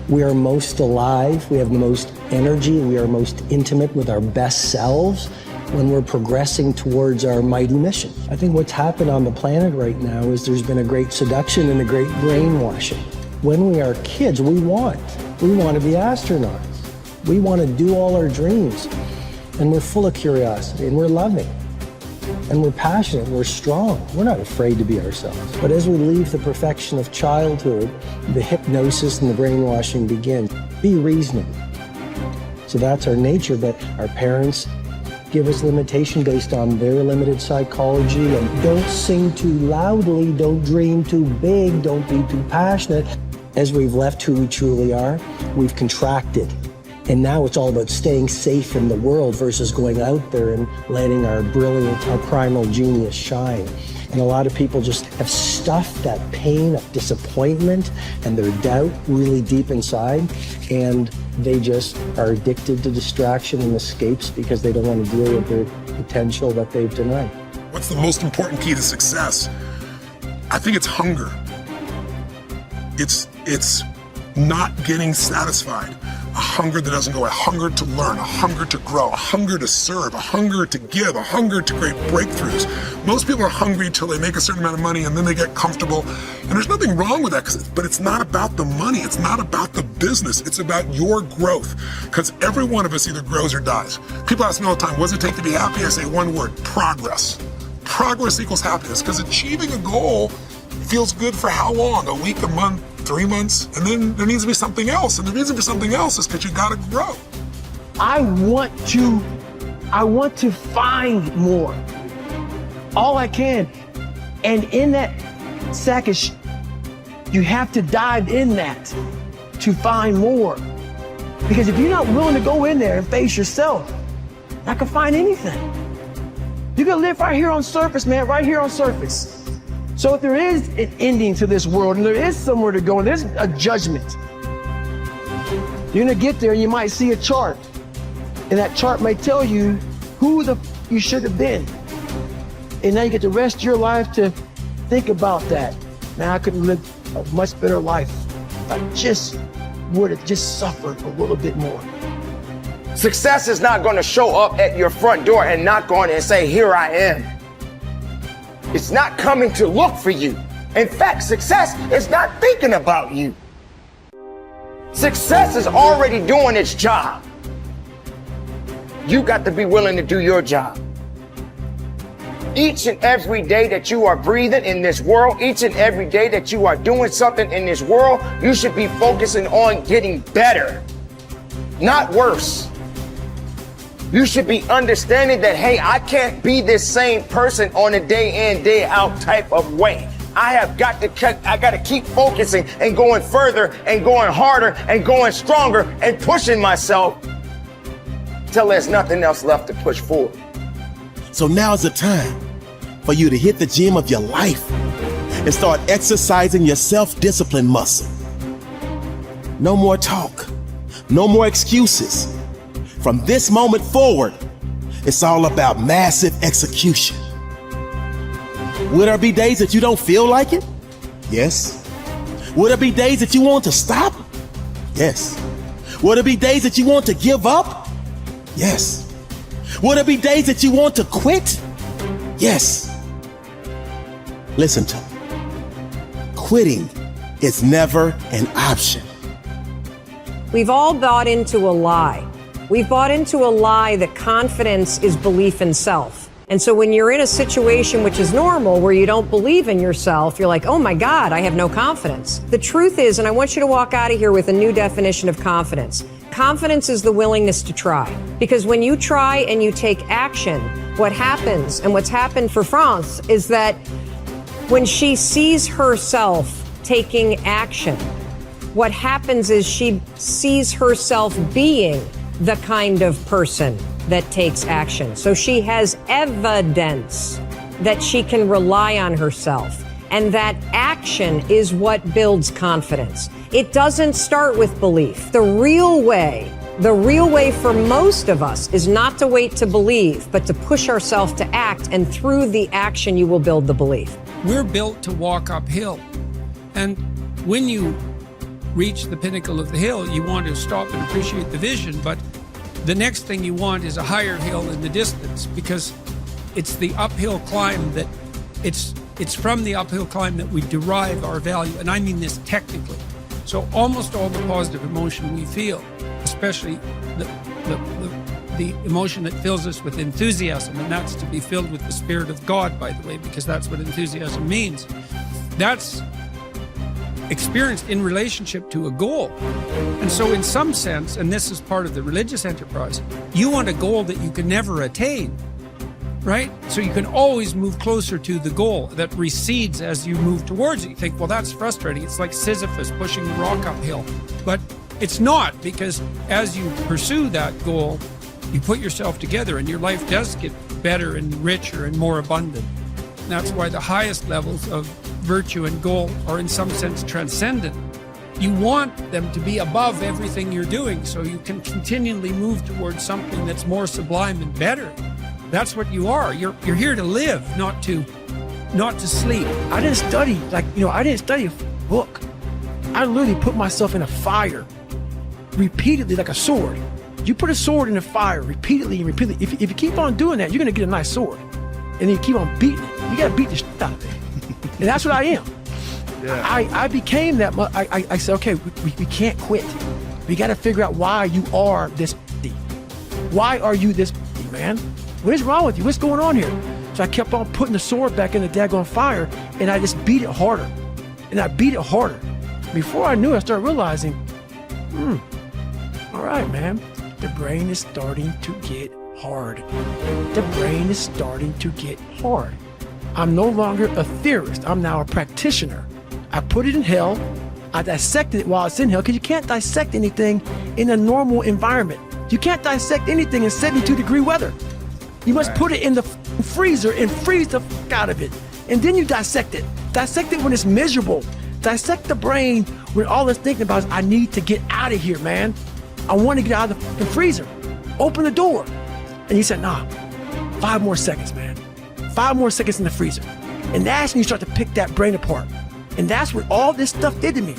We are most alive, we have the most energy, and we are most intimate with our best selves when we're progressing towards our mighty mission. I think what's happened on the planet right now is there's been a great seduction and a great brainwashing. When we are kids, we want to be astronauts. We want to do all our dreams. And we're full of curiosity, and we're loving, and we're passionate, and we're strong. We're not afraid to be ourselves. But as we leave the perfection of childhood, the hypnosis and the brainwashing begin. Be reasonable. So that's our nature, but our parents give us limitation based on their limited psychology. And don't sing too loudly, don't dream too big, don't be too passionate. As we've left who we truly are, we've contracted. And now it's all about staying safe in the world versus going out there and letting our brilliant, our primal genius shine. And a lot of people just have stuffed that pain of disappointment and their doubt really deep inside, and they just are addicted to distraction and escapes because they don't want to deal with their potential that they've denied. What's the most important key to success? I think it's hunger. It's not getting satisfied. A hunger that doesn't go, a hunger to learn, a hunger to grow, a hunger to serve, a hunger to give, a hunger to create breakthroughs. Most people are hungry until they make a certain amount of money and then they get comfortable. And there's nothing wrong with that, but it's not about the money. It's not about the business. It's about your growth, because every one of us either grows or dies. People ask me all the time, what does it take to be happy? I say one word: progress. Progress equals happiness, because achieving a goal feels good for how long? A week, a month, 3 months, and then there needs to be something else. And the reason for something else is because you gotta grow. I want to find more, all I can. And in that sack of you have to dive in that to find more. Because if you're not willing to go in there and face yourself, I can find anything. You can live right here on surface, man, right here on surface. So if there is an ending to this world and there is somewhere to go and there's a judgment, you're gonna get there and you might see a chart. And that chart might tell you who you should have been. And now you get the rest of your life to think about that. Man, I could live a much better life if I just would have just suffered a little bit more. Success is not gonna show up at your front door and knock on it and say, here I am. It's not coming to look for you. In fact, success is not thinking about you. Success is already doing its job. You got to be willing to do your job. Each and every day that you are breathing in this world, each and every day that you are doing something in this world, you should be focusing on getting better, not worse. You should be understanding that, hey, I can't be this same person on a day in, day out type of way. I got to keep focusing and going further and going harder and going stronger and pushing myself till there's nothing else left to push forward. So now's the time for you to hit the gym of your life and start exercising your self-discipline muscle. No more talk, no more excuses. From this moment forward, it's all about massive execution. Will there be days that you don't feel like it? Yes. Will there be days that you want to stop? Yes. Will there be days that you want to give up? Yes. Will there be days that you want to quit? Yes. Listen to me. Quitting is never an option. We've all bought into a lie. We've bought into a lie that confidence is belief in self. And so when you're in a situation which is normal, where you don't believe in yourself, you're like, oh my God, I have no confidence. The truth is, and I want you to walk out of here with a new definition of confidence. Confidence is the willingness to try. Because when you try and you take action, what happens, and what's happened for France, is that when she sees herself taking action, what happens is she sees herself being the kind of person that takes action. So she has evidence that she can rely on herself. And that action is what builds confidence. It doesn't start with belief. The real way for most of us is not to wait to believe, but to push ourselves to act. And through the action, you will build the belief. We're built to walk uphill. And when you reach the pinnacle of the hill, you want to stop and appreciate the vision, but the next thing you want is a higher hill in the distance, because it's the uphill climb that it's from the uphill climb that we derive our value, and I mean this technically. So almost all the positive emotion we feel, especially the emotion that fills us with enthusiasm, and that's to be filled with the Spirit of God, by the way, because that's what enthusiasm means. That's experienced in relationship to a goal. And so in some sense, and this is part of the religious enterprise, you want a goal that you can never attain, right? So you can always move closer to the goal that recedes as you move towards it. You think, well, that's frustrating. It's like Sisyphus pushing the rock uphill. But it's not, because as you pursue that goal, you put yourself together and your life does get better and richer and more abundant. And that's why the highest levels of virtue and goal are in some sense transcendent. You want them to be above everything you're doing so you can continually move towards something that's more sublime and better. That's what you are. You're here to live, not to sleep. I didn't study, I didn't study a book. I literally put myself in a fire repeatedly, like a sword. You put a sword in the fire repeatedly and repeatedly. If you keep on doing that, you're going to get a nice sword. And then you keep on beating it. You got to beat the shit out of it. And that's what I am. Yeah. I became that. I said, okay, we can't quit. We got to figure out why you are this. Why are you this, man? What is wrong with you? What's going on here? So I kept on putting the sword back in the daggone fire, and I just beat it harder. And I beat it harder. Before I knew it, I started realizing, all right, man, the brain is starting to get hard. The brain is starting to get hard. I'm no longer a theorist. I'm now a practitioner. I put it in hell. I dissected it while it's in hell, because you can't dissect anything in a normal environment. You can't dissect anything in 72-degree weather. You must put it in the freezer and freeze the fuck out of it. And then you dissect it. Dissect it when it's miserable. Dissect the brain when all it's thinking about is, I need to get out of here, man. I want to get out of the fucking freezer. Open the door. And he said, nah, 5 more seconds, man. 5 more seconds in the freezer. And that's when you start to pick that brain apart. And that's what all this stuff did to me.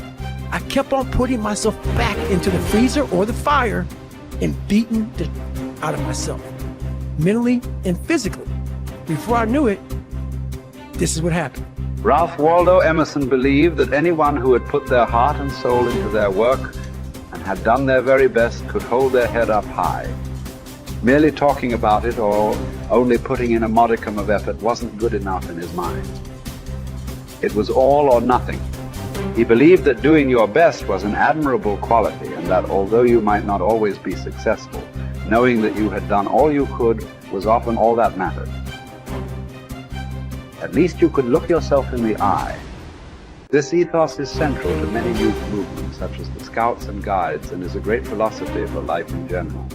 I kept on putting myself back into the freezer or the fire and beating the out of myself, mentally and physically. Before I knew it, this is what happened. Ralph Waldo Emerson believed that anyone who had put their heart and soul into their work and had done their very best could hold their head up high. Merely talking about it or only putting in a modicum of effort wasn't good enough in his mind. It was all or nothing. He believed that doing your best was an admirable quality, and that although you might not always be successful, knowing that you had done all you could was often all that mattered. At least you could look yourself in the eye. This ethos is central to many youth movements, such as the Scouts and Guides, and is a great philosophy for life in general.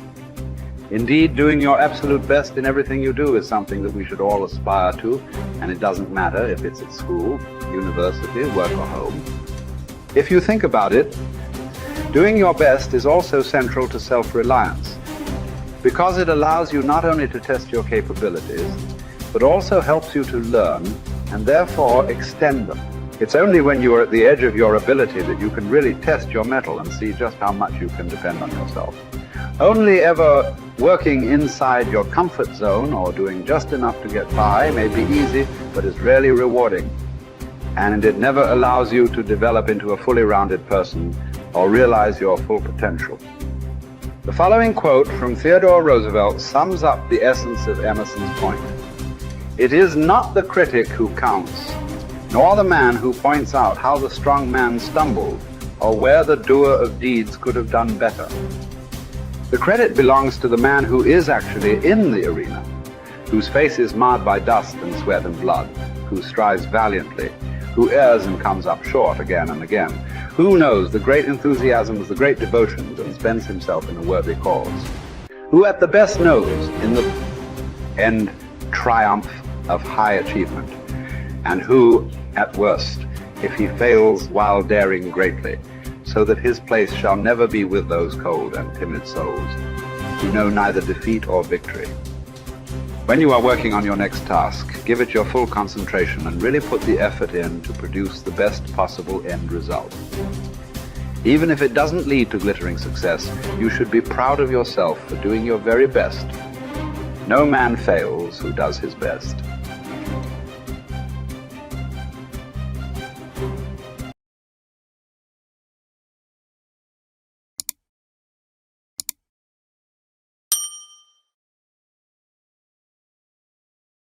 Indeed, doing your absolute best in everything you do is something that we should all aspire to, and it doesn't matter if it's at school, university, work, or home. If you think about it, doing your best is also central to self-reliance, because it allows you not only to test your capabilities, but also helps you to learn and therefore extend them. It's only when you are at the edge of your ability that you can really test your mettle and see just how much you can depend on yourself. Only ever working inside your comfort zone or doing just enough to get by may be easy, but is rarely rewarding. And it never allows you to develop into a fully rounded person or realize your full potential. The following quote from Theodore Roosevelt sums up the essence of Emerson's point. It is not the critic who counts, nor the man who points out how the strong man stumbled or where the doer of deeds could have done better. The credit belongs to the man who is actually in the arena, whose face is marred by dust and sweat and blood, who strives valiantly, who errs and comes up short again and again, who knows the great enthusiasms, the great devotions, and spends himself in a worthy cause, who at the best knows in the end triumph of high achievement, and who, at worst, if he fails while daring greatly, so that his place shall never be with those cold and timid souls who know neither defeat or victory. When you are working on your next task, give it your full concentration and really put the effort in to produce the best possible end result. Even if it doesn't lead to glittering success, you should be proud of yourself for doing your very best. No man fails who does his best.